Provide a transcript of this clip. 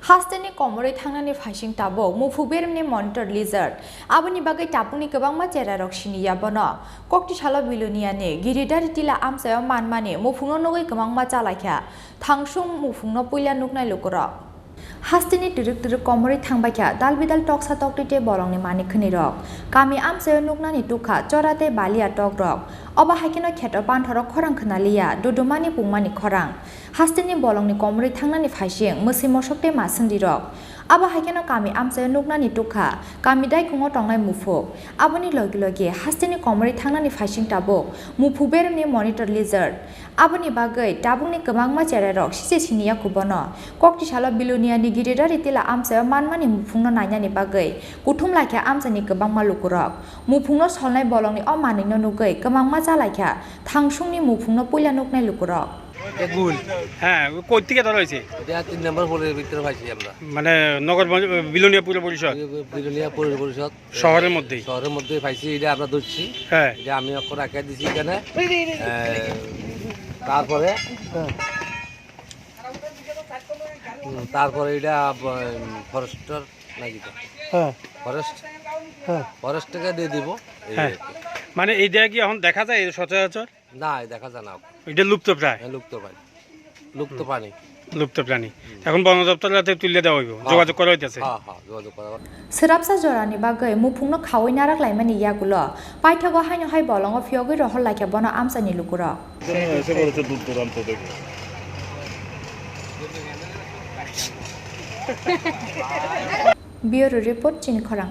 हास्टेनि कमरै थांनानै फाइसिं Tabo मुफुबेरनि monitor lizard आबनि बागै तापुनि गोबां माचेरा रक्सिनिया बनो कक्टिशाला बिलुनियानि गिरिदारि तिला आमसायाव मानमानि मुफुंनो नगै गोबां माचा लाख्या थांसुं मुफुंनो पुइला नुकनाय लुकरा हास्टेनि तिरुक कमरै थांबायख्या दालबिदाल टकसा टकटिटे बलंनि मानि खनि रक गामि आमसायाव नुकनानि तुखा चराते बालिया टक रक अबा हाइकेनो खेतो पान्थरक खरां खोनालिया दुदुमानि पुंमानि खरां हास्टेनि बलंनि कमरै थांनानि फाइसिं मोसि मसकते मासुंदि रक आबा हाइकेनो गामि आमसायाव नुकनानि तुखा गामि दाइखुङाव टंनाय मुफुक आबनि लगे लगे हास्टेनि कमरै थांनानि फाइसिं ताबो मुफुबेरनि मनिटर लिजार्ड आबनि बागै ताबुंनि गोबां माचेरा रक सिसे सिनिया कुबनो कक्टिशाला बिलुनियानि गिरिदारि तिला आमसायाव मानमानि मुफुंनो नायनानि बागै गुथुम लाख्या आमसानि गोबां मालुकुरक मुफुंनो सलनाय बलंनि अमानिनो नुगै गोबां माचा लाख्या थांसुंनि मुफुंनो पुइला नुकनाय लुकुरक গুল হ্যাঁ কই থেকে ধরা হয়েছে এটা 3 নম্বর ফ্লোরের ভিতরে পাইছি আমরা মানে নগর বিলোনিয়া পৌর পরিষদ বিলোনিয়া পৌর পরিষদ শহরের মধ্যে পাইছি এটা আমরা ধরছি হ্যাঁ এটা আমি অক্ষর আঁকা দিছি এখানে তারপরে এটা ফরেস্টার নাকি হ্যাঁ ফরেস্ট থেকে দিয়ে দিব হ্যাঁ মানে এইটা কি এখন দেখা যায় সচরাচর না দেখা যায় না এটা লুপ্ত প্রায় লুপ্ত প্রাণী এখন বন দপ্তরতে তুলে দেওয়া হইব যোগাযোগ করা হইতাছে যোগাযোগ করা सोराबसा जरानि बागै मुफुंनो खावै नाराक लाइमानि यागुलो पाइथागो हायनो हाय बलंगो फियगै रहल लाख्या बनो आमसानि लुकुरा बिउरो रिपोर्ट चिनखरां।